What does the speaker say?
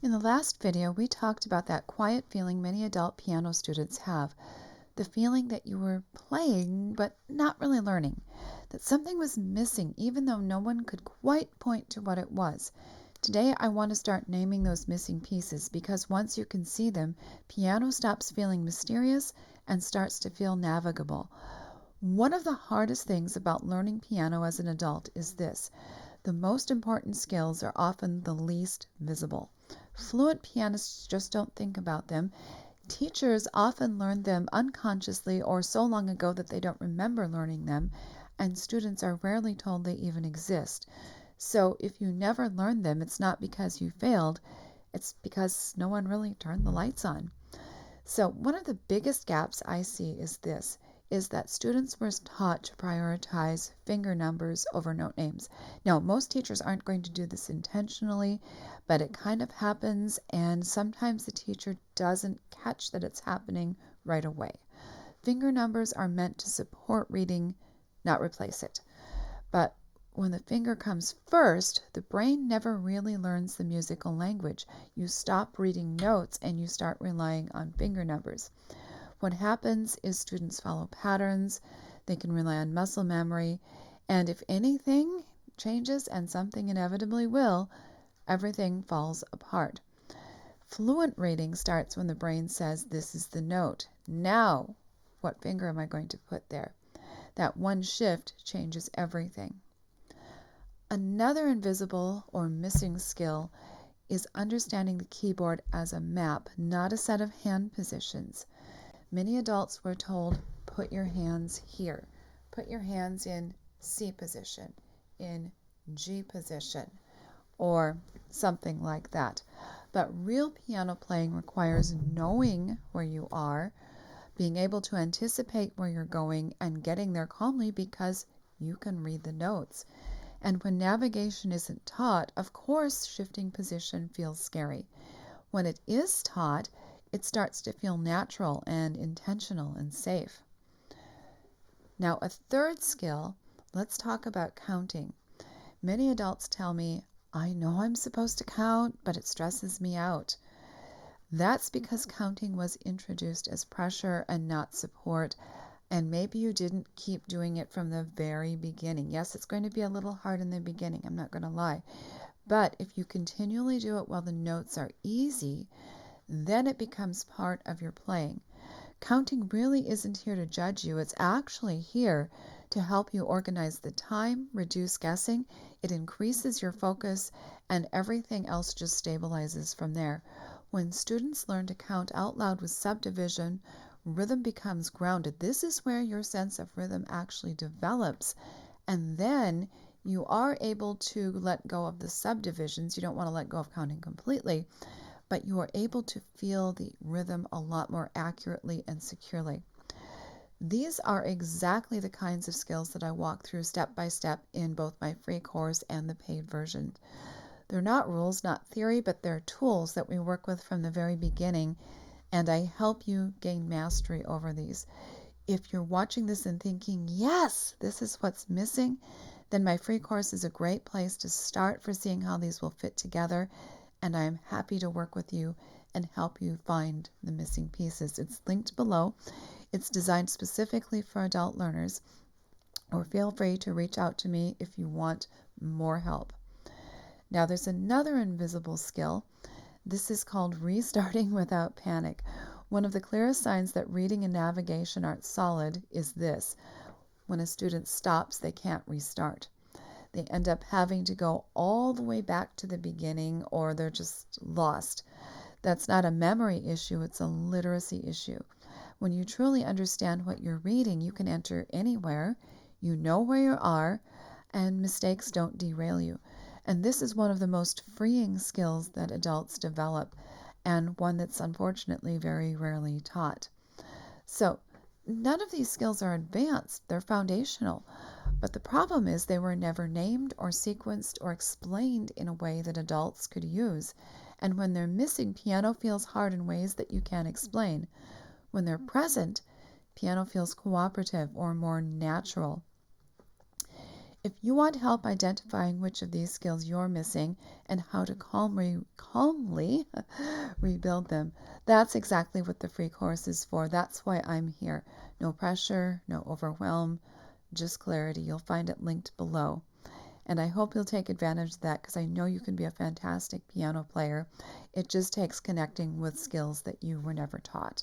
In the last video, we talked about that quiet feeling many adult piano students have, the feeling that you were playing but not really learning, that something was missing even though no one could quite point to what it was. Today, I want to start naming those missing pieces because once you can see them, piano stops feeling mysterious and starts to feel navigable. One of the hardest things about learning piano as an adult is this: the most important skills are often the least visible. Fluent pianists just don't think about them. Teachers often learn them unconsciously or so long ago that they don't remember learning them, and students are rarely told they even exist. So if you never learned them, it's not because you failed, it's because no one really turned the lights on. So one of the biggest gaps I see is that students were taught to prioritize finger numbers over note names. Now, most teachers aren't going to do this intentionally, but it kind of happens, and sometimes the teacher doesn't catch that it's happening right away. Finger numbers are meant to support reading, not replace it. But when the finger comes first, the brain never really learns the musical language. You stop reading notes and you start relying on finger numbers. What happens is students follow patterns, they can rely on muscle memory, and if anything changes, and something inevitably will, everything falls apart. Fluent reading starts when the brain says, "This is the note. Now, what finger am I going to put there?" That one shift changes everything. Another invisible or missing skill is understanding the keyboard as a map, not a set of hand positions. Many adults were told, put your hands here, put your hands in C position, in G position, or something like that. But real piano playing requires knowing where you are, being able to anticipate where you're going, and getting there calmly because you can read the notes. And when navigation isn't taught, of course, shifting position feels scary. When it is taught, it starts to feel natural and intentional and safe. Now, a third skill, let's talk about counting. Many adults tell me, "I know I'm supposed to count, but it stresses me out." That's because counting was introduced as pressure and not support, and maybe you didn't keep doing it from the very beginning. Yes, it's going to be a little hard in the beginning, I'm not going to lie. But if you continually do it while the notes are easy, then it becomes part of your playing. Counting really isn't here to judge you. It's actually here to help you organize the time, reduce guessing. It increases your focus, and everything else just stabilizes from there. When students learn to count out loud with subdivision, rhythm becomes grounded. This is where your sense of rhythm actually develops. And then you are able to let go of the subdivisions. You don't want to let go of counting completely, but you are able to feel the rhythm a lot more accurately and securely. These are exactly the kinds of skills that I walk through step by step in both my free course and the paid version. They're not rules, not theory, but they're tools that we work with from the very beginning, and I help you gain mastery over these. If you're watching this and thinking, yes, this is what's missing, then my free course is a great place to start for seeing how these will fit together, and I am happy to work with you and help you find the missing pieces. It's linked below. It's designed specifically for adult learners, or feel free to reach out to me if you want more help. Now, there's another invisible skill. This is called restarting without panic. One of the clearest signs that reading and navigation aren't solid is this: when a student stops, they can't restart. They end up having to go all the way back to the beginning, or they're just lost. That's not a memory issue, it's a literacy issue. When you truly understand what you're reading, you can enter anywhere, you know where you are, and mistakes don't derail you. And this is one of the most freeing skills that adults develop, and one that's unfortunately very rarely taught. So, none of these skills are advanced, they're foundational. But the problem is they were never named or sequenced or explained in a way that adults could use. And when they're missing, piano feels hard in ways that you can't explain. When they're present, piano feels cooperative or more natural. If you want help identifying which of these skills you're missing and how to calmly rebuild them, that's exactly what the free course is for. That's why I'm here. No pressure, no overwhelm, just clarity. You'll find it linked below. And I hope you'll take advantage of that because I know you can be a fantastic piano player. It just takes connecting with skills that you were never taught.